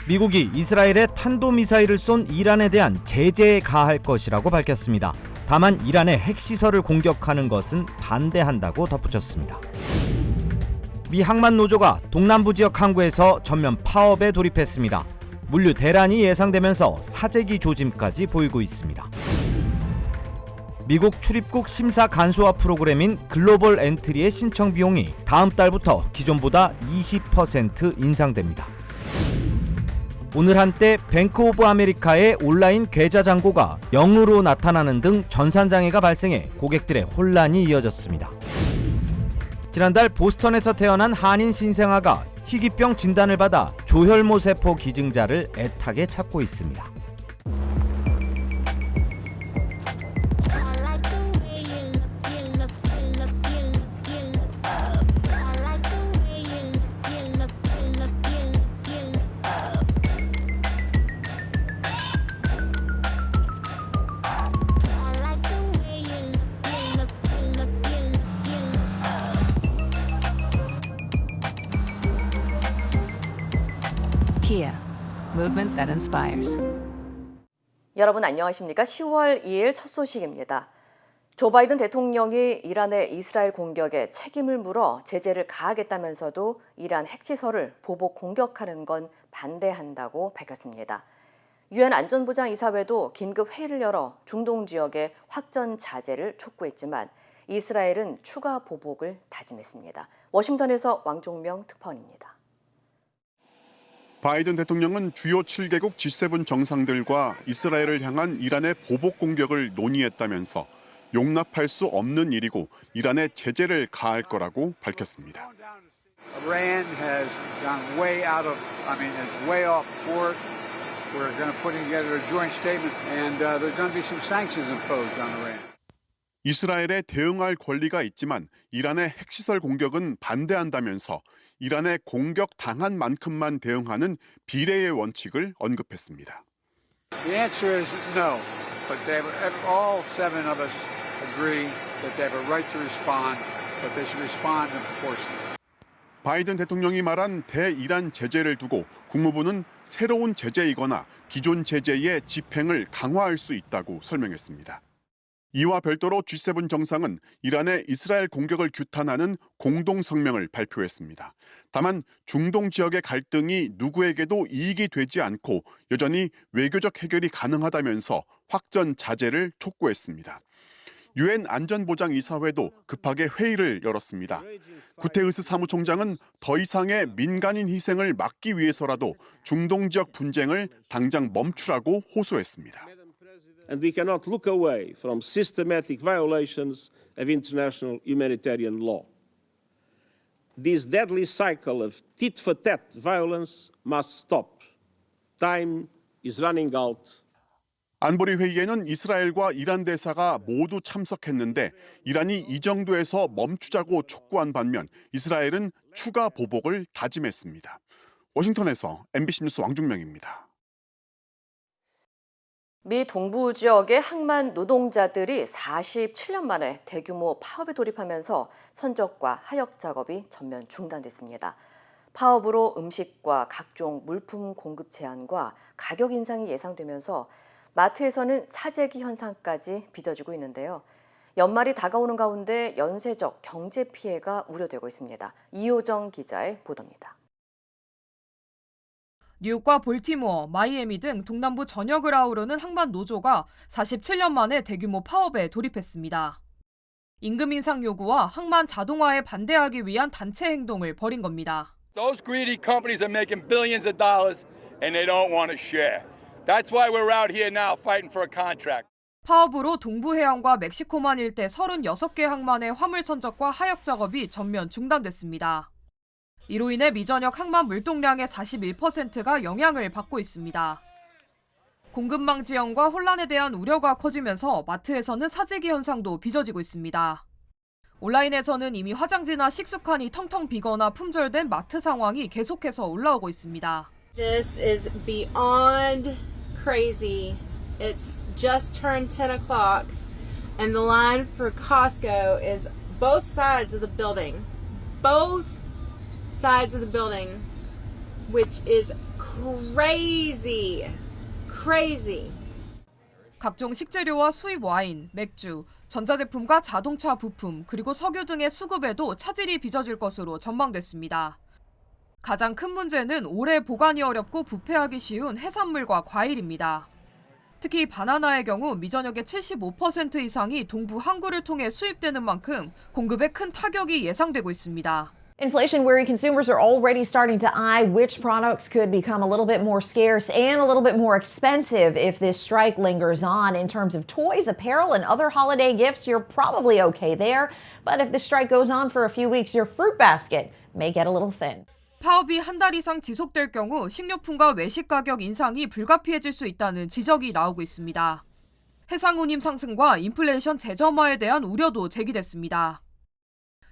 미국이 이스라엘에 탄도미사일을 쏜 이란에 대한 제재에 가할 것이라고 밝혔습니다. 다만 이란의 핵시설을 공격하는 것은 반대한다고 덧붙였습니다. 미 항만노조가 동남부 지역 항구에서 전면 파업에 돌입했습니다. 물류 대란이 예상되면서 사재기 조짐까지 보이고 있습니다. 미국 출입국 심사 간소화 프로그램인 글로벌 엔트리의 신청 비용이 다음 달부터 기존보다 20% 인상됩니다. 오늘 한때 뱅크 오브 아메리카의 온라인 계좌 잔고가 0으로 나타나는 등 전산장애가 발생해 고객들의 혼란이 이어졌습니다. 지난달 보스턴에서 태어난 한인 신생아가 희귀병 진단을 받아 조혈모 세포 기증자를 애타게 찾고 있습니다. Kia, movement that inspires. 여러분 안녕하십니까? 10월 2일 첫 소식입니다. 조 바이든 대통령이 이란의 이스라엘 공격에 책임을 물어 제재를 가하겠다면서도 이란 핵시설을 보복 공격하는 건 반대한다고 밝혔습니다. 유엔 안전보장이사회도 긴급 회의를 열어 중동 지역의 확전 자제를 촉구했지만 이스라엘은 추가 보복을 다짐했습니다. 워싱턴에서 왕종명 특파원입니다. 바이든 대통령은 주요 7개국 G7 정상들과 이스라엘을 향한 이란의 보복 공격을 논의했다면서 용납할 수 없는 일이고 이란에 제재를 가할 거라고 밝혔습니다. Iran has gone way off board. We're going to put together a joint statement and there's going to be some sanctions imposed on Iran. 이스라엘에 대응할 권리가 있지만 이란의 핵시설 공격은 반대한다면서 이란에 공격당한 만큼만 대응하는 비례의 원칙을 언급했습니다. The answer is no, but all seven of us agree that they have a right to respond, but they should respond in proportion. 바이든 대통령이 말한 대이란 제재를 두고 국무부는 새로운 제재이거나 기존 제재의 집행을 강화할 수 있다고 설명했습니다. 이와 별도로 G7 정상은 이란의 이스라엘 공격을 규탄하는 공동 성명을 발표했습니다. 다만 중동 지역의 갈등이 누구에게도 이익이 되지 않고 여전히 외교적 해결이 가능하다면서 확전 자제를 촉구했습니다. 유엔 안전보장이사회도 급하게 회의를 열었습니다. 구테르스 사무총장은 더 이상의 민간인 희생을 막기 위해서라도 중동 지역 분쟁을 당장 멈추라고 호소했습니다. And we cannot look away from systematic violations of international humanitarian law. This deadly cycle of tit-for-tat violence must stop. Time is running out. 안보리 회의에는 이스라엘과 이란 대사가 모두 참석했는데 이란이 이 정도에서 멈추자고 촉구한 반면 이스라엘은 추가 보복을 다짐했습니다. 워싱턴에서 MBC 뉴스 왕중명입니다. 미 동부 지역의 항만 노동자들이 47년 만에 대규모 파업에 돌입하면서 선적과 하역 작업이 전면 중단됐습니다. 파업으로 음식과 각종 물품 공급 제한과 가격 인상이 예상되면서 마트에서는 사재기 현상까지 빚어지고 있는데요. 연말이 다가오는 가운데 연쇄적 경제 피해가 우려되고 있습니다. 이호정 기자의 보도입니다. 뉴욕과 볼티모어, 마이애미 등 동남부 전역을 아우르는 항만 노조가 47년 만에 대규모 파업에 돌입했습니다. 임금 인상 요구와 항만 자동화에 반대하기 위한 단체 행동을 벌인 겁니다. Those greedy companies are making billions of dollars and they don't want to share. That's why we're out here now fighting for a contract. 파업으로 동부해안과 멕시코만 일대 36개 항만의 화물 선적과 하역 작업이 전면 중단됐습니다. 이로 인해 미전역 항만 물동량의 41%가 영향을 받고 있습니다. 공급망 지연과 혼란에 대한 우려가 커지면서 마트에서는 사재기 현상도 빚어지고 있습니다. 온라인에서는 이미 화장지나 식수칸이 텅텅 비거나 품절된 마트 상황이 계속해서 올라오고 있습니다. This is beyond crazy. It's just turned 10 o'clock and the line for Costco is both sides of the building. Both sides of the building, which is crazy. Crazy. 각종 식재료와 수입 와인, 맥주, 전자제품과 자동차 부품, 그리고 석유 등의 수급에도 차질이 빚어질 것으로 전망됐습니다. 가장 큰 문제는 오래 보관이 어렵고 부패하기 쉬운 해산물과 과일입니다. 특히 바나나의 경우 미전역의 75% 이상이 동부 항구를 통해 수입되는 만큼 공급에 큰 타격이 예상되고 있습니다. Inflation worry consumers are already starting to eye which products could become a little bit more scarce and a little bit more expensive if this strike lingers on. In terms of toys, apparel, and other holiday gifts, you're probably okay there. But if the strike goes on for a few weeks, your fruit basket may get a little thin. 파업이 한 달 이상 지속될 경우 식료품과 외식 가격 인상이 불가피해질 수 있다는 지적이 나오고 있습니다. 해상 운임 상승과 인플레이션 재점화에 대한 우려도 제기됐습니다.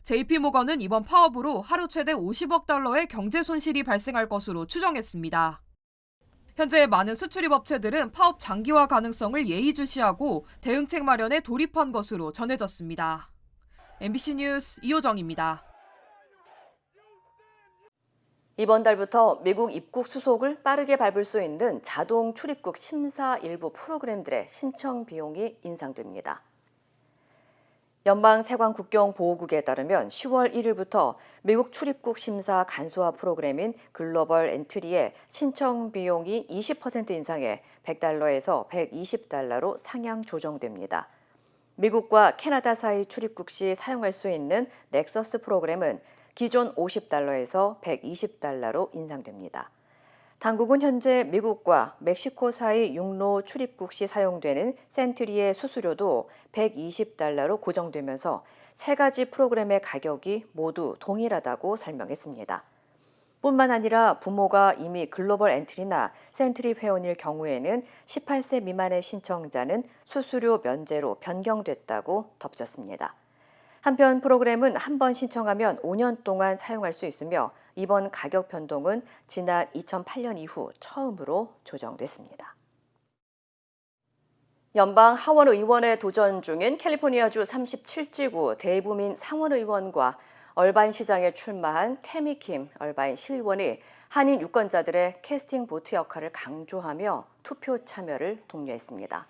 JP모건은 이번 파업으로 하루 최대 50억 달러의 경제 손실이 발생할 것으로 추정했습니다. 현재 많은 수출입 업체들은 파업 장기화 가능성을 예의주시하고 대응책 마련에 돌입한 것으로 전해졌습니다. MBC 뉴스 이호정입니다. 이번 달부터 미국 입국 수속을 빠르게 밟을 수 있는 자동 출입국 심사 일부 프로그램들의 신청 비용이 인상됩니다. 연방 세관 국경 보호국에 따르면 10월 1일부터 미국 출입국 심사 간소화 프로그램인 글로벌 엔트리의 신청 비용이 20% 인상해 $100에서 $120로 상향 조정됩니다. 미국과 캐나다 사이 출입국 시 사용할 수 있는 넥서스 프로그램은 기존 $50에서 $120로 인상됩니다. 당국은 현재 미국과 멕시코 사이 육로 출입국 시 사용되는 센트리의 수수료도 $120로 고정되면서 세 가지 프로그램의 가격이 모두 동일하다고 설명했습니다. 뿐만 아니라 부모가 이미 글로벌 엔트리나 센트리 회원일 경우에는 18세 미만의 신청자는 수수료 면제로 변경됐다고 덧붙였습니다. 한편 프로그램은 한 번 신청하면 5년 동안 사용할 수 있으며 이번 가격 변동은 지난 2008년 이후 처음으로 조정됐습니다. 연방 하원 의원에 도전 중인 캘리포니아주 37지구 대부민 상원의원과 얼바인 시장에 출마한 태미 킴 얼바인 시의원이 한인 유권자들의 캐스팅 보트 역할을 강조하며 투표 참여를 독려했습니다.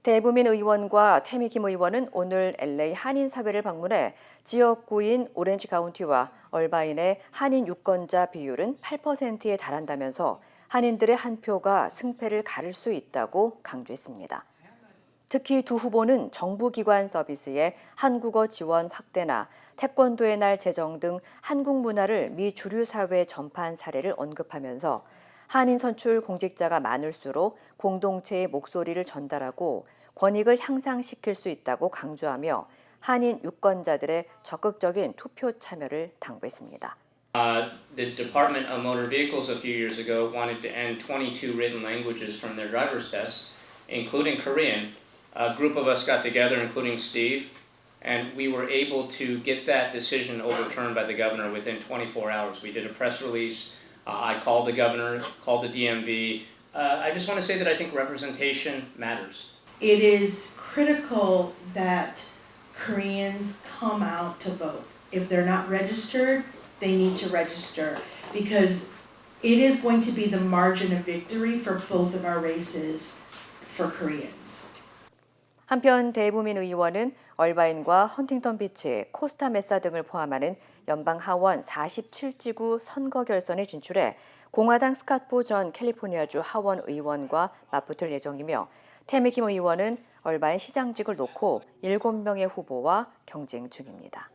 대부민 의원과 태미 킴 의원은 오늘 LA 한인 사회를 방문해 지역구인 오렌지 카운티와 얼바인의 한인 유권자 비율은 8%에 달한다면서 한인들의 한 표가 승패를 가를 수 있다고 강조했습니다. 특히 두 후보는 정부기관 서비스의 한국어 지원 확대나 태권도의 날 제정 등 한국 문화를 미 주류 사회에 전파한 사례를 언급하면서 한인 선출 공직자가 많을수록 공동체의 목소리를 전달하고 권익을 향상시킬 수 있다고 강조하며 한인 유권자들의 적극적인 투표 참여를 당부했습니다. The Department of Motor Vehicles a few years ago wanted to end 22 written languages from their driver's test, including Korean. A group of us got together, including Steve, and we were able to get that decision overturned by the governor within 24 hours. We did a press release. I called the governor, called the DMV. I just want to say that I think representation matters. It is critical that Koreans come out to vote. If they're not registered, they need to register because it is going to be the margin of victory for both of our races for Koreans. 한편 대부민 의원은 얼바인과 헌팅턴 비치, 코스타 메사 등을 포함하는 연방 하원 47지구 선거 결선에 진출해 공화당 스캇보 전 캘리포니아주 하원 의원과 맞붙을 예정이며 태미 킴 의원은 얼바인 시장직을 놓고 7명의 후보와 경쟁 중입니다.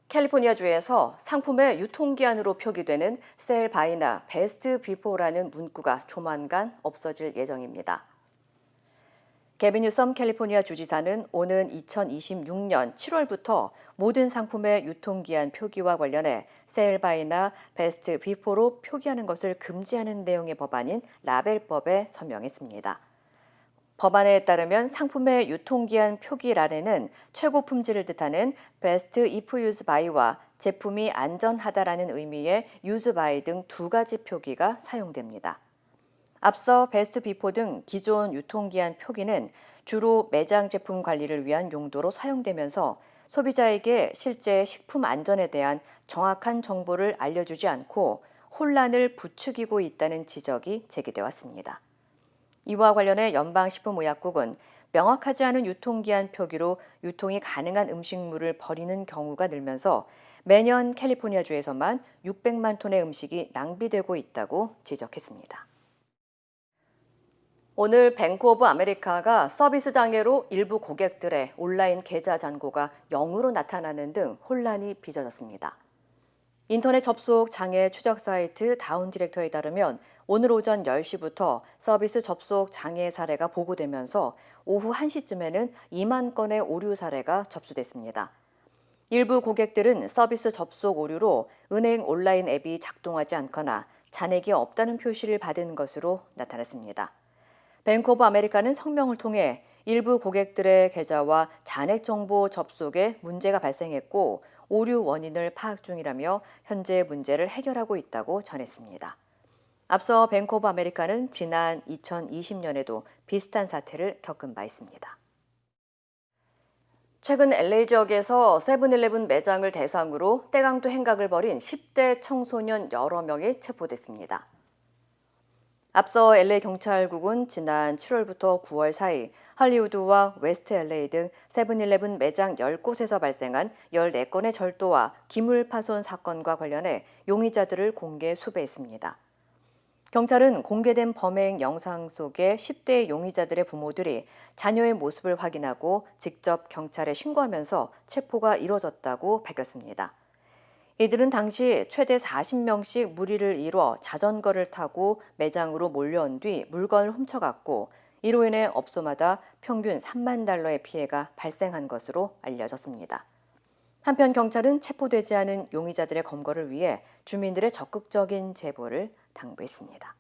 캘리포니아주에서 상품의 유통기한으로 표기되는 셀 바이나 베스트 비포라는 문구가 조만간 없어질 예정입니다. 게빈 뉴섬 캘리포니아 주지사는 오는 2026년 7월부터 모든 상품의 유통기한 표기와 관련해 셀 바이나 베스트 비포로 표기하는 것을 금지하는 내용의 법안인 라벨법에 서명했습니다. 법안에 따르면 상품의 유통기한 표기란에는 최고 품질을 뜻하는 Best If Used By와 제품이 안전하다라는 의미의 Used By 등 두 가지 표기가 사용됩니다. 앞서 베스트 비포 등 기존 유통기한 표기는 주로 매장 제품 관리를 위한 용도로 사용되면서 소비자에게 실제 식품 안전에 대한 정확한 정보를 알려주지 않고 혼란을 부추기고 있다는 지적이 제기돼 왔습니다. 이와 관련해 연방식품의약국은 명확하지 않은 유통기한 표기로 유통이 가능한 음식물을 버리는 경우가 늘면서 매년 캘리포니아주에서만 600만 톤의 음식이 낭비되고 있다고 지적했습니다. 오늘 뱅크 오브 아메리카가 서비스 장애로 일부 고객들의 온라인 계좌 잔고가 0으로 나타나는 등 혼란이 빚어졌습니다. 인터넷 접속 장애 추적 사이트 다운 디렉터에 따르면 오늘 오전 10시부터 서비스 접속 장애 사례가 보고되면서 오후 1시쯤에는 2만 건의 오류 사례가 접수됐습니다. 일부 고객들은 서비스 접속 오류로 은행 온라인 앱이 작동하지 않거나 잔액이 없다는 표시를 받은 것으로 나타났습니다. 뱅크 오브 아메리카는 성명을 통해 일부 고객들의 계좌와 잔액 정보 접속에 문제가 발생했고 오류 원인을 파악 중이라며 현재 문제를 해결하고 있다고 전했습니다. 앞서 뱅크 오브 아메리카는 지난 2020년에도 비슷한 사태를 겪은 바 있습니다. 최근 LA 지역에서 세븐일레븐 매장을 대상으로 떼강도 행각을 벌인 10대 청소년 여러 명이 체포됐습니다. 앞서 LA 경찰국은 지난 7월부터 9월 사이 할리우드와 웨스트 LA 등 세븐일레븐 매장 10곳에서 발생한 14건의 절도와 기물 파손 사건과 관련해 용의자들을 공개 수배했습니다. 경찰은 공개된 범행 영상 속의 10대 용의자들의 부모들이 자녀의 모습을 확인하고 직접 경찰에 신고하면서 체포가 이뤄졌다고 밝혔습니다. 이들은 당시 최대 40명씩 무리를 이뤄 자전거를 타고 매장으로 몰려온 뒤 물건을 훔쳐갔고 이로 인해 업소마다 평균 3만 달러의 피해가 발생한 것으로 알려졌습니다. 한편 경찰은 체포되지 않은 용의자들의 검거를 위해 주민들의 적극적인 제보를 당부했습니다.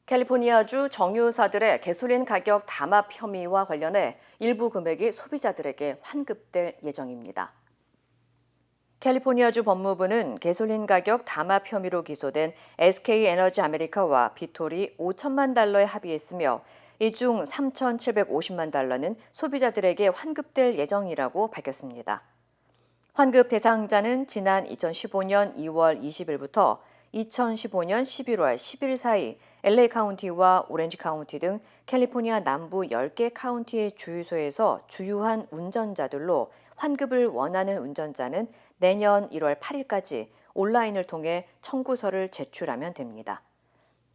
캘리포니아주 정유사들의 개솔린 가격 담합 혐의와 관련해 일부 금액이 소비자들에게 환급될 예정입니다. 캘리포니아주 법무부는 개솔린 가격 담합 혐의로 기소된 SK 에너지 아메리카와 비톨이 5천만 달러에 합의했으며 이 중 3,750만 달러는 소비자들에게 환급될 예정이라고 밝혔습니다. 환급 대상자는 지난 2015년 2월 20일부터 2015년 11월 10일 사이 LA 카운티와 오렌지 카운티 등 캘리포니아 남부 10개 카운티의 주유소에서 주유한 운전자들로 환급을 원하는 운전자는 내년 1월 8일까지 온라인을 통해 청구서를 제출하면 됩니다.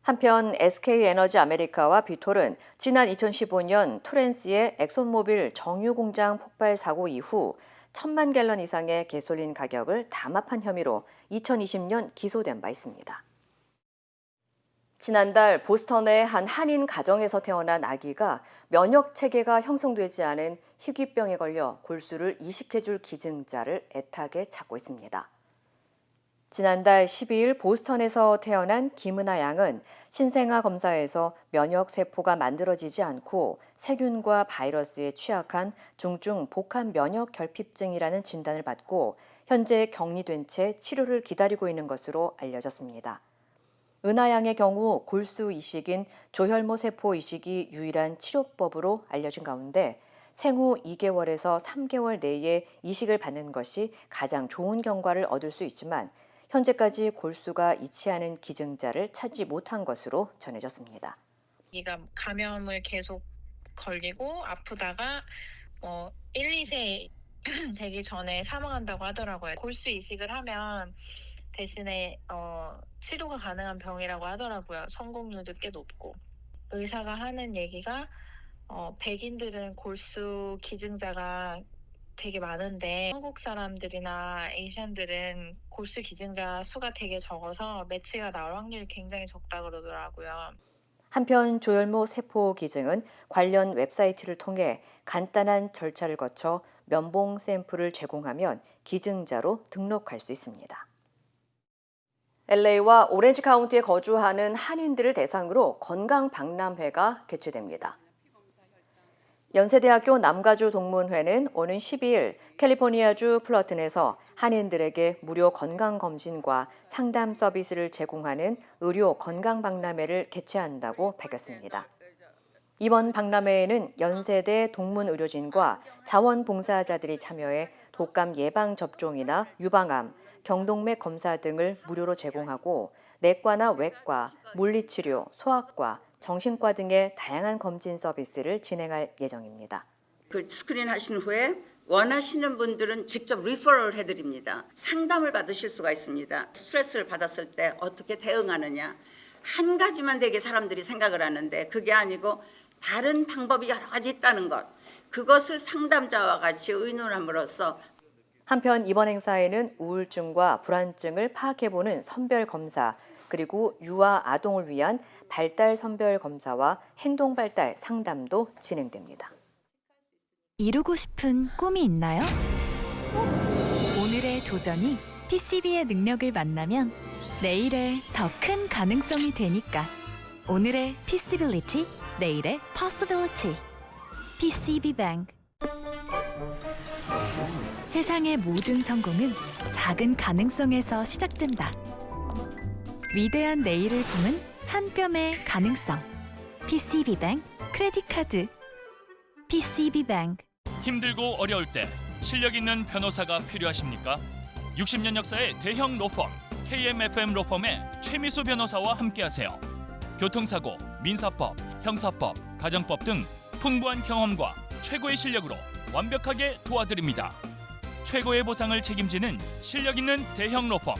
한편 SK 에너지 아메리카와 비톨은 지난 2015년 토렌스의 엑손모빌 정유 공장 폭발 사고 이후 1,000만 갤런 이상의 개솔린 가격을 담합한 혐의로 2020년 기소된 바 있습니다. 지난달 보스턴의 한 한인 가정에서 태어난 아기가 면역 체계가 형성되지 않은 희귀병에 걸려 골수를 이식해줄 기증자를 애타게 찾고 있습니다. 지난달 12일 보스턴에서 태어난 김은하 양은 신생아 검사에서 면역 세포가 만들어지지 않고 세균과 바이러스에 취약한 중증 복합 면역 결핍증이라는 진단을 받고 현재 격리된 채 치료를 기다리고 있는 것으로 알려졌습니다. 은하 양의 경우 골수 이식인 조혈모 세포 이식이 유일한 치료법으로 알려진 가운데 생후 2개월에서 3개월 내에 이식을 받는 것이 가장 좋은 결과를 얻을 수 있지만 현재까지 골수가 이치하는 기증자를 찾지 못한 것으로 전해졌습니다. 아기가 감염을 계속 걸리고 아프다가 1, 2세 되기 전에 사망한다고 하더라고요. 골수 이식을 하면 대신에 치료가 가능한 병이라고 하더라고요. 성공률도 꽤 높고. 의사가 하는 얘기가 백인들은 골수 기증자가 되게 많은데 한국 사람들이나 에이시안들은 골수 기증자 수가 되게 적어서 매치가 나올 확률이 굉장히 적다 그러더라고요. 한편 조혈모 세포 기증은 관련 웹사이트를 통해 간단한 절차를 거쳐 면봉 샘플을 제공하면 기증자로 등록할 수 있습니다. LA와 오렌지 카운티에 거주하는 한인들을 대상으로 건강 박람회가 개최됩니다. 연세대학교 남가주 동문회는 오는 12일 캘리포니아주 플러튼에서 한인들에게 무료 건강검진과 상담 서비스를 제공하는 의료 건강박람회를 개최한다고 밝혔습니다. 이번 박람회에는 연세대 동문의료진과 자원봉사자들이 참여해 독감 예방 접종이나 유방암, 경동맥 검사 등을 무료로 제공하고 내과나 외과, 물리치료, 소아과, 정신과 등의 다양한 검진 서비스를 진행할 예정입니다. 그 스크린 하신 후에 원하시는 분들은 직접 리퍼럴 해드립니다. 상담을 받으실 수가 있습니다. 스트레스를 받았을 때 어떻게 대응하느냐. 한 가지만 되게 사람들이 생각을 하는데 그게 아니고 다른 방법이 여러 가지 있다는 것. 그것을 상담자와 같이 의논함으로써 한편 이번 행사에는 우울증과 불안증을 파악해보는 선별검사, 그리고 유아 아동을 위한 발달 선별검사와 행동발달 상담도 진행됩니다. 이루고 싶은 꿈이 있나요? 오늘의 도전이 PCB의 능력을 만나면 내일의 더 큰 가능성이 되니까. 오늘의 Possibility, 내일의 Possibility. PCB Bank. 세상의 모든 성공은 작은 가능성에서 시작된다. 위대한 내일을 품은 한 뼘의 가능성. PCB Bank 크레딧 카드. PCB Bank. 힘들고 어려울 때 실력 있는 변호사가 필요하십니까? 60년 역사의 대형 로펌 KMFM 로펌의 최미수 변호사와 함께하세요. 교통사고, 민사법, 형사법, 가정법 등 풍부한 경험과 최고의 실력으로 완벽하게 도와드립니다. 최고의 보상을 책임지는 실력 있는 대형 로펌.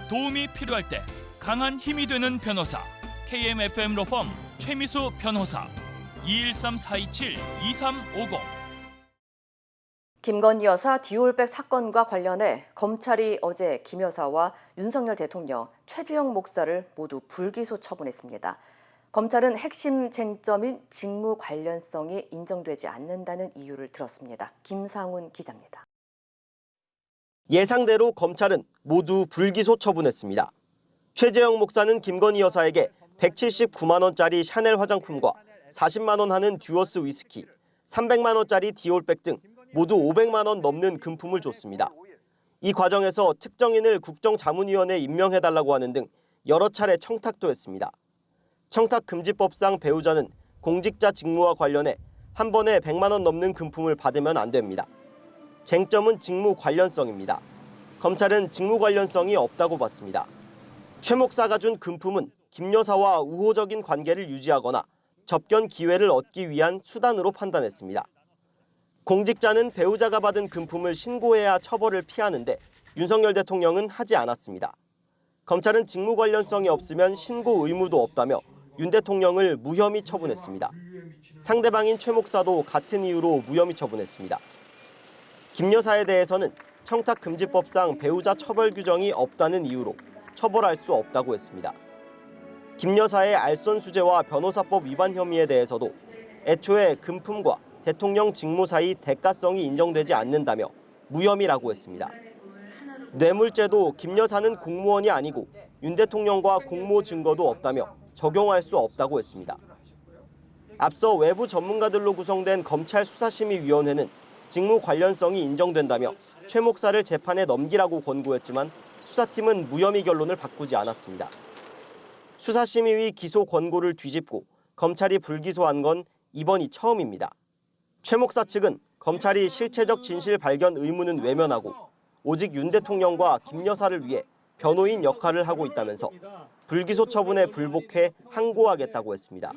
도움이 필요할 때 강한 힘이 되는 변호사. KMFM 로펌 최미수 변호사. 213-427-2350. 김건희 여사 디올백 사건과 관련해 검찰이 어제 김 여사와 윤석열 대통령, 최재형 목사를 모두 불기소 처분했습니다. 검찰은 핵심 쟁점인 직무 관련성이 인정되지 않는다는 이유를 들었습니다. 김상훈 기자입니다. 예상대로 검찰은 모두 불기소 처분했습니다. 최재형 목사는 김건희 여사에게 179만 원짜리 샤넬 화장품과 40만 원 하는 듀어스 위스키, 300만 원짜리 디올백 등 모두 500만 원 넘는 금품을 줬습니다. 이 과정에서 특정인을 국정자문위원회에 임명해달라고 하는 등 여러 차례 청탁도 했습니다. 청탁금지법상 배우자는 공직자 직무와 관련해 한 번에 100만 원 넘는 금품을 받으면 안 됩니다. 쟁점은 직무 관련성입니다. 검찰은 직무 관련성이 없다고 봤습니다. 최 목사가 준 금품은 김 여사와 우호적인 관계를 유지하거나 접견 기회를 얻기 위한 수단으로 판단했습니다. 공직자는 배우자가 받은 금품을 신고해야 처벌을 피하는데 윤석열 대통령은 하지 않았습니다. 검찰은 직무 관련성이 없으면 신고 의무도 없다며 윤 대통령을 무혐의 처분했습니다. 상대방인 최 목사도 같은 이유로 무혐의 처분했습니다. 김 여사에 대해서는 청탁금지법상 배우자 처벌 규정이 없다는 이유로 처벌할 수 없다고 했습니다. 김 여사의 알선수재와 변호사법 위반 혐의에 대해서도 애초에 금품과 대통령 직무 사이 대가성이 인정되지 않는다며 무혐의라고 했습니다. 뇌물죄도 김 여사는 공무원이 아니고 윤 대통령과 공모 증거도 없다며 적용할 수 없다고 했습니다. 앞서 외부 전문가들로 구성된 검찰 수사심의위원회는 직무 관련성이 인정된다며 최 목사를 재판에 넘기라고 권고했지만 수사팀은 무혐의 결론을 바꾸지 않았습니다. 수사심의위 기소 권고를 뒤집고 검찰이 불기소한 건 이번이 처음입니다. 최 목사 측은 검찰이 실체적 진실 발견 의무는 외면하고 오직 윤 대통령과 김 여사를 위해 변호인 역할을 하고 있다면서 불기소 처분에 불복해 항고하겠다고 했습니다.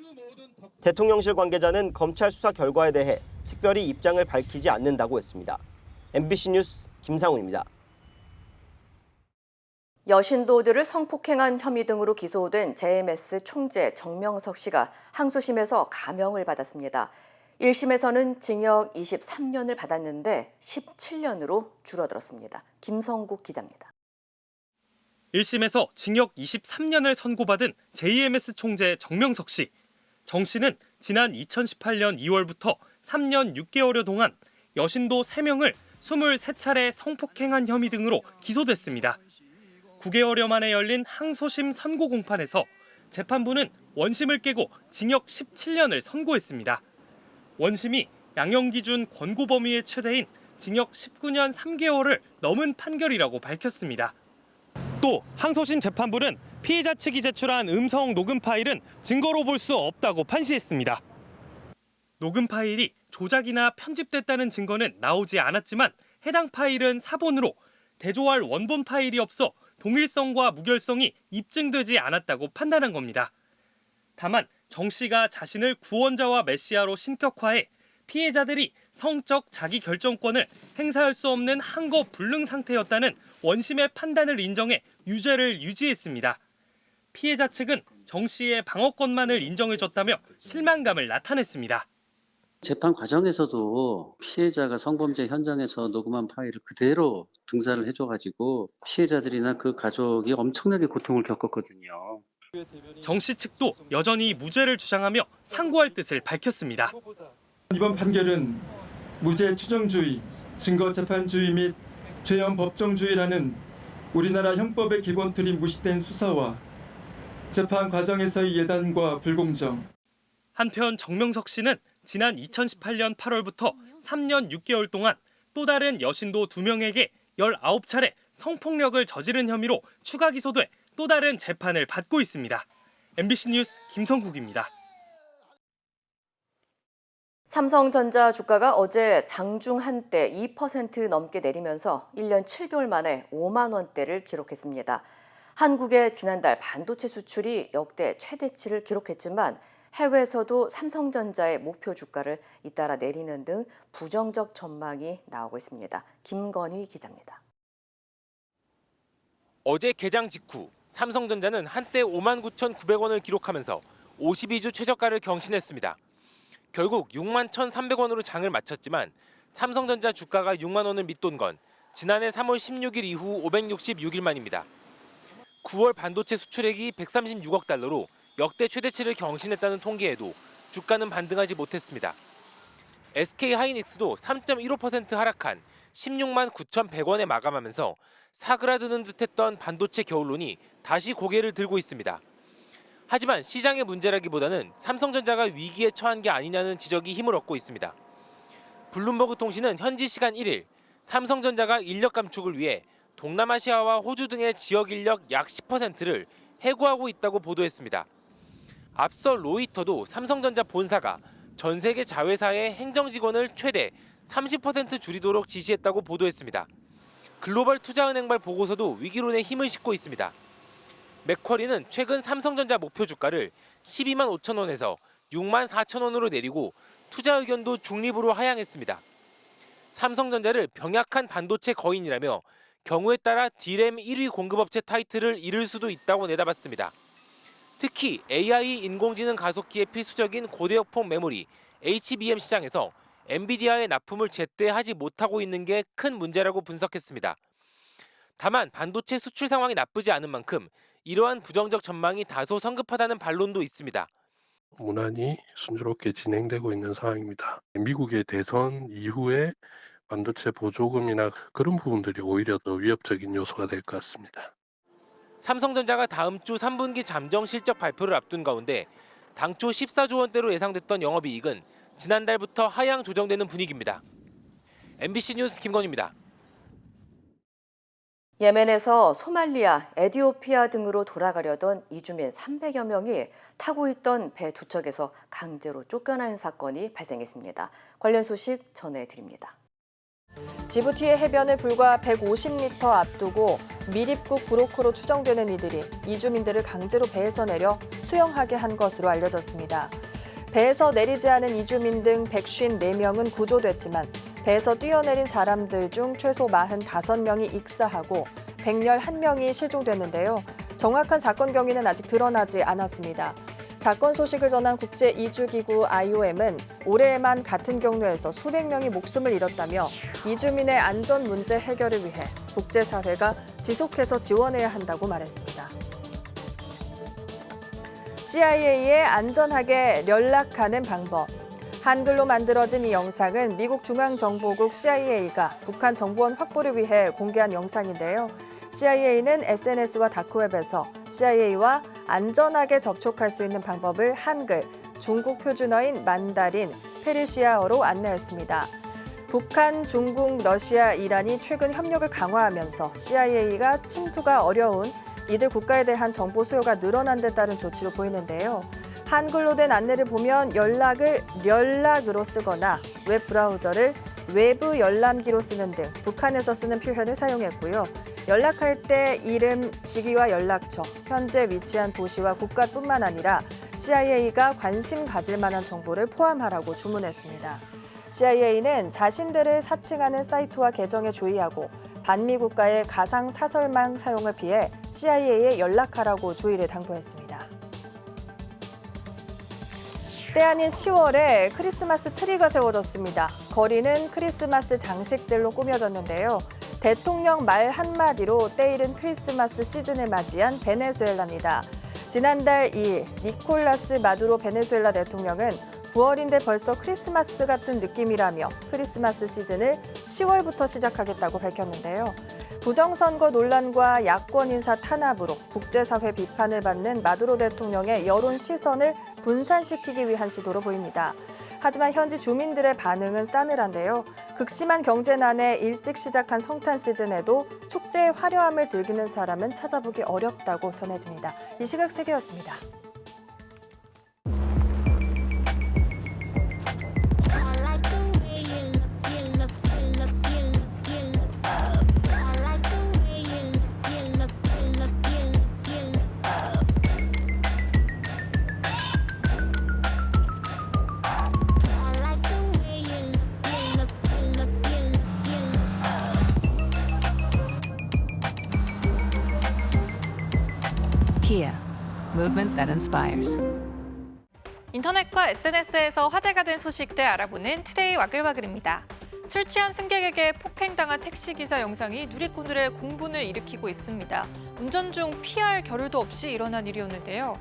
대통령실 관계자는 검찰 수사 결과에 대해 특별히 입장을 밝히지 않는다고 했습니다. MBC 뉴스 김상훈입니다. 여신도들을 성폭행한 혐의 등으로 기소된 JMS 총재 정명석 씨가 항소심에서 감형을 받았습니다. 1심에서는 징역 23년을 받았는데 17년으로 줄어들었습니다. 김성국 기자입니다. 1심에서 징역 23년을 선고받은 JMS 총재 정명석 씨. 정 씨는 지난 2018년 2월부터 3년 6개월여 동안 여신도 3명을 23차례 성폭행한 혐의 등으로 기소됐습니다. 9개월여 만에 열린 항소심 선고 공판에서 재판부는 원심을 깨고 징역 17년을 선고했습니다. 원심이 양형 기준 권고 범위의 최대인 징역 19년 3개월을 넘은 판결이라고 밝혔습니다. 또 항소심 재판부는 피해자 측이 제출한 음성 녹음 파일은 증거로 볼 수 없다고 판시했습니다. 녹음 파일이 조작이나 편집됐다는 증거는 나오지 않았지만 해당 파일은 사본으로 대조할 원본 파일이 없어 동일성과 무결성이 입증되지 않았다고 판단한 겁니다. 다만 정 씨가 자신을 구원자와 메시아로 신격화해 피해자들이 성적 자기 결정권을 행사할 수 없는 한거 불능 상태였다는 원심의 판단을 인정해 유죄를 유지했습니다. 피해자 측은 정 씨의 방어권만을 인정해줬다며 실망감을 나타냈습니다. 재판 과정에서도 피해자가 성범죄 현장에서 녹음한 파일을 그대로 등사를 해줘가지고 피해자들이나 그 가족이 엄청나게 고통을 겪었거든요. 정 씨 측도 여전히 무죄를 주장하며 상고할 뜻을 밝혔습니다. 이번 판결은 무죄 추정주의, 증거 재판주의 및 죄형 법정주의라는 우리나라 형법의 기본 틀이 무시된 수사와 재판 과정에서의 예단과 불공정. 한편 정명석 씨는 지난 2018년 8월부터 3년 6개월 동안 또 다른 여신도 2명에게 19차례 성폭력을 저지른 혐의로 추가 기소돼 또 다른 재판을 받고 있습니다. MBC 뉴스 김성국입니다. 삼성전자 주가가 어제 장중 한때 2% 넘게 내리면서 1년 7개월 만에 5만 원대를 기록했습니다. 한국의 지난달 반도체 수출이 역대 최대치를 기록했지만 해외에서도 삼성전자의 목표 주가를 잇따라 내리는 등 부정적 전망이 나오고 있습니다. 김건희 기자입니다. 어제 개장 직후 삼성전자는 한때 59,900원을 기록하면서 52주 최저가를 경신했습니다. 결국 61,300원으로 장을 마쳤지만 삼성전자 주가가 6만 원을 밑돈 건 지난해 3월 16일 이후 566일 만입니다. 9월 반도체 수출액이 136억 달러로 역대 최대치를 경신했다는 통계에도 주가는 반등하지 못했습니다. SK하이닉스도 3.15% 하락한 16만 9,100원에 마감하면서 사그라드는 듯했던 반도체 겨울론이 다시 고개를 들고 있습니다. 하지만 시장의 문제라기보다는 삼성전자가 위기에 처한 게 아니냐는 지적이 힘을 얻고 있습니다. 블룸버그 통신은 현지 시간 1일 삼성전자가 인력 감축을 위해 동남아시아와 호주 등의 지역 인력 약 10%를 해고하고 있다고 보도했습니다. 앞서 로이터도 삼성전자 본사가 전 세계 자회사의 행정 직원을 최대 30% 줄이도록 지시했다고 보도했습니다. 글로벌 투자은행발 보고서도 위기론에 힘을 싣고 있습니다. 맥쿼리는 최근 삼성전자 목표 주가를 12만 5천 원에서 6만 4천 원으로 내리고 투자 의견도 중립으로 하향했습니다. 삼성전자를 병약한 반도체 거인이라며 경우에 따라 D램 1위 공급업체 타이틀을 잃을 수도 있다고 내다봤습니다. 특히 AI 인공지능 가속기에 필수적인 고대역폭 메모리 HBM 시장에서 엔비디아의 납품을 제때 하지 못하고 있는 게 큰 문제라고 분석했습니다. 다만 반도체 수출 상황이 나쁘지 않은 만큼 이러한 부정적 전망이 다소 성급하다는 반론도 있습니다. 무난히 순조롭게 진행되고 있는 상황입니다. 미국의 대선 이후에 반도체 보조금이나 그런 부분들이 오히려 더 위협적인 요소가 될 것 같습니다. 삼성전자가 다음 주 3분기 잠정 실적 발표를 앞둔 가운데 당초 14조 원대로 예상됐던 영업이익은 지난달부터 하향 조정되는 분위기입니다. MBC 뉴스 김건희입니다. 예멘에서 소말리아, 에티오피아 등으로 돌아가려던 이주민 300여 명이 타고 있던 배 두 척에서 강제로 쫓겨난 사건이 발생했습니다. 관련 소식 전해드립니다. 지부티의 해변을 불과 150m 앞두고 미립국 브로커로 추정되는 이들이 이주민들을 강제로 배에서 내려 수영하게 한 것으로 알려졌습니다. 배에서 내리지 않은 이주민 등 154명은 구조됐지만 배에서 뛰어내린 사람들 중 최소 45명이 익사하고 111명이 실종됐는데요. 정확한 사건 경위는 아직 드러나지 않았습니다. 사건 소식을 전한 국제이주기구 IOM은 올해에만 같은 경로에서 수백 명이 목숨을 잃었다며 이주민의 안전 문제 해결을 위해 국제사회가 지속해서 지원해야 한다고 말했습니다. CIA에 안전하게 연락하는 방법. 한글로 만들어진 이 영상은 미국 중앙정보국 CIA가 북한 정보원 확보를 위해 공개한 영상인데요. CIA는 SNS와 다크웹에서 CIA와 안전하게 접촉할 수 있는 방법을 한글, 중국 표준어인 만다린, 페르시아어로 안내했습니다. 북한, 중국, 러시아, 이란이 최근 협력을 강화하면서 CIA가 침투가 어려운 이들 국가에 대한 정보 수요가 늘어난 데 따른 조치로 보이는데요. 한글로 된 안내를 보면 연락을 연락으로 쓰거나 웹 브라우저를 외부 열람기로 쓰는 등 북한에서 쓰는 표현을 사용했고요. 연락할 때 이름, 직위와 연락처, 현재 위치한 도시와 국가뿐만 아니라 CIA가 관심 가질 만한 정보를 포함하라고 주문했습니다. CIA는 자신들을 사칭하는 사이트와 계정에 주의하고 반미 국가의 가상 사설망 사용을 피해 CIA에 연락하라고 주의를 당부했습니다. 때 아닌 10월에 크리스마스 트리가 세워졌습니다. 거리는 크리스마스 장식들로 꾸며졌는데요. 대통령 말 한마디로 때이른 크리스마스 시즌을 맞이한 베네수엘라입니다. 지난달 2일 니콜라스 마두로 베네수엘라 대통령은 9월인데 벌써 크리스마스 같은 느낌이라며 크리스마스 시즌을 10월부터 시작하겠다고 밝혔는데요. 부정선거 논란과 야권 인사 탄압으로 국제사회 비판을 받는 마두로 대통령의 여론 시선을 분산시키기 위한 시도로 보입니다. 하지만 현지 주민들의 반응은 싸늘한데요. 극심한 경제난에 일찍 시작한 성탄 시즌에도 축제의 화려함을 즐기는 사람은 찾아보기 어렵다고 전해집니다. 이 시각 세계였습니다. Kia, movement that inspires. 인터넷과 SNS에서 화제가 된 소식들 알아보는 투데이 와글와글입니다. 술 취한 승객에게 폭행당한 택시기사 영상이 누리꾼들의 공분을 일으키고 있습니다. 운전 중 피할 겨를도 없이 일어난 일이었는데요.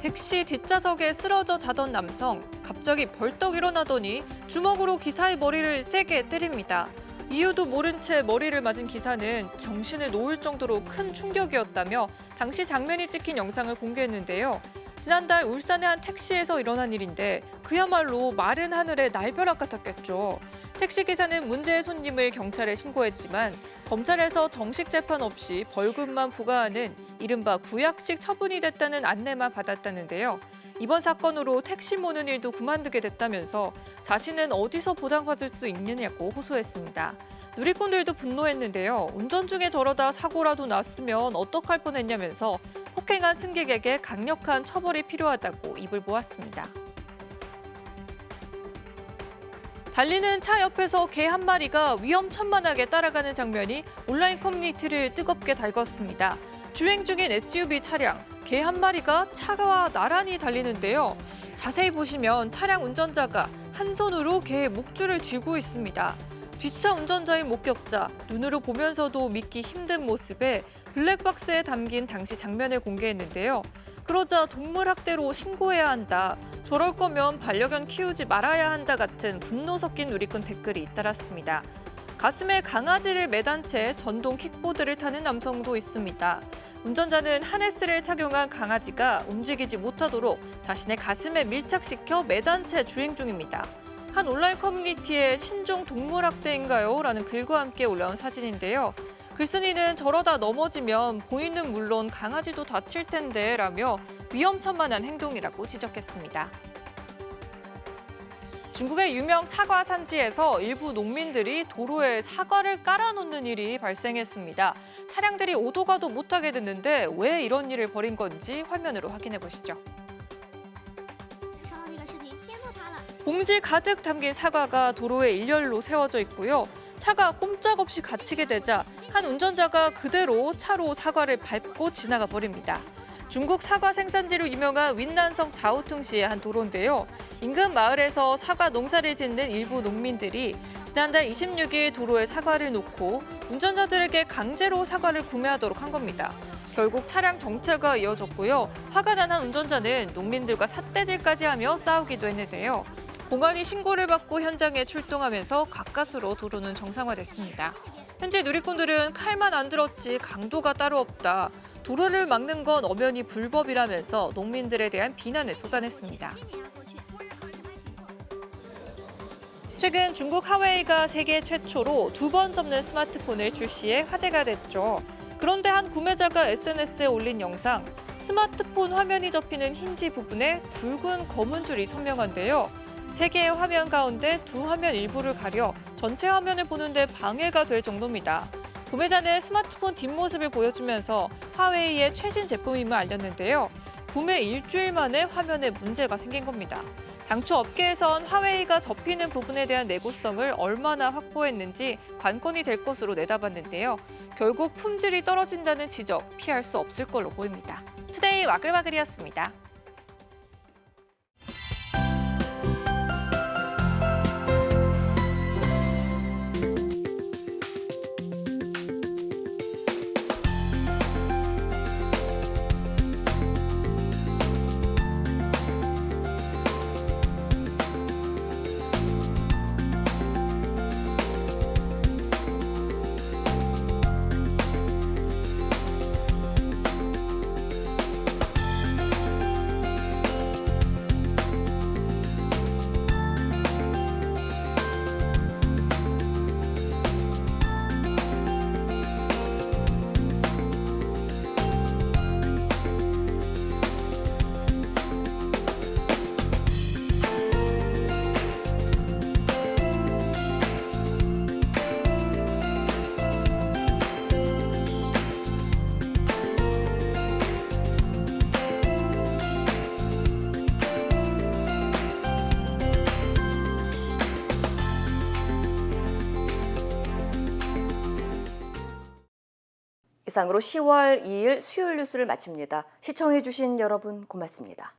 택시 뒷좌석에 쓰러져 자던 남성, 갑자기 벌떡 일어나더니 주먹으로 기사의 머리를 세게 때립니다. 이유도 모른 채 머리를 맞은 기사는 정신을 놓을 정도로 큰 충격이었다며 당시 장면이 찍힌 영상을 공개했는데요. 지난달 울산의 한 택시에서 일어난 일인데 그야말로 마른 하늘의 날벼락 같았겠죠. 택시기사는 문제의 손님을 경찰에 신고했지만 검찰에서 정식 재판 없이 벌금만 부과하는 이른바 구약식 처분이 됐다는 안내만 받았다는데요. 이번 사건으로 택시 모는 일도 그만두게 됐다면서 자신은 어디서 보상받을 수 있느냐고 호소했습니다. 누리꾼들도 분노했는데요. 운전 중에 저러다 사고라도 났으면 어떡할 뻔했냐면서 폭행한 승객에게 강력한 처벌이 필요하다고 입을 모았습니다. 달리는 차 옆에서 개 한 마리가 위험천만하게 따라가는 장면이 온라인 커뮤니티를 뜨겁게 달궜습니다. 주행 중인 SUV 차량, 개 한 마리가 차와 나란히 달리는데요. 자세히 보시면 차량 운전자가 한 손으로 개의 목줄을 쥐고 있습니다. 뒷차 운전자인 목격자, 눈으로 보면서도 믿기 힘든 모습에 블랙박스에 담긴 당시 장면을 공개했는데요. 그러자 동물 학대로 신고해야 한다, 저럴 거면 반려견 키우지 말아야 한다 같은 분노 섞인 누리꾼 댓글이 잇따랐습니다. 가슴에 강아지를 매단 채 전동 킥보드를 타는 남성도 있습니다. 운전자는 하네스를 착용한 강아지가 움직이지 못하도록 자신의 가슴에 밀착시켜 매단 채 주행 중입니다. 한 온라인 커뮤니티에 신종 동물 학대인가요? 라는 글과 함께 올라온 사진인데요. 글쓴이는 저러다 넘어지면 본인은 물론 강아지도 다칠 텐데 라며 위험천만한 행동이라고 지적했습니다. 중국의 유명 사과 산지에서 일부 농민들이 도로에 사과를 깔아놓는 일이 발생했습니다. 차량들이 오도 가도 못하게 됐는데 왜 이런 일을 벌인 건지 화면으로 확인해 보시죠. 봉지 가득 담긴 사과가 도로에 일렬로 세워져 있고요. 차가 꼼짝없이 갇히게 되자 한 운전자가 그대로 차로 사과를 밟고 지나가 버립니다. 중국 사과 생산지로 유명한 윈난성 자오퉁시의 한 도로인데요. 인근 마을에서 사과 농사를 짓는 일부 농민들이 지난달 26일 도로에 사과를 놓고 운전자들에게 강제로 사과를 구매하도록 한 겁니다. 결국 차량 정체가 이어졌고요. 화가 난 한 운전자는 농민들과 삿대질까지 하며 싸우기도 했는데요. 공안이 신고를 받고 현장에 출동하면서 가까스로 도로는 정상화됐습니다. 현재 누리꾼들은 칼만 안 들었지 강도가 따로 없다, 도로를 막는 건 엄연히 불법이라면서 농민들에 대한 비난을 쏟아냈습니다. 최근 중국 하웨이가 세계 최초로 2번 접는 스마트폰을 출시해 화제가 됐죠. 그런데 한 구매자가 SNS에 올린 영상, 스마트폰 화면이 접히는 힌지 부분에 굵은 검은 줄이 선명한데요. 3개의 화면 가운데 2 화면 일부를 가려 전체 화면을 보는데 방해가 될 정도입니다. 구매자는 스마트폰 뒷모습을 보여주면서 화웨이의 최신 제품임을 알렸는데요. 구매 일주일 만에 화면에 문제가 생긴 겁니다. 당초 업계에선 화웨이가 접히는 부분에 대한 내구성을 얼마나 확보했는지 관건이 될 것으로 내다봤는데요. 결국 품질이 떨어진다는 지적 피할 수 없을 걸로 보입니다. 투데이 와글와글이었습니다. 이상으로 10월 2일 수요일 뉴스를 마칩니다. 시청해주신 여러분 고맙습니다.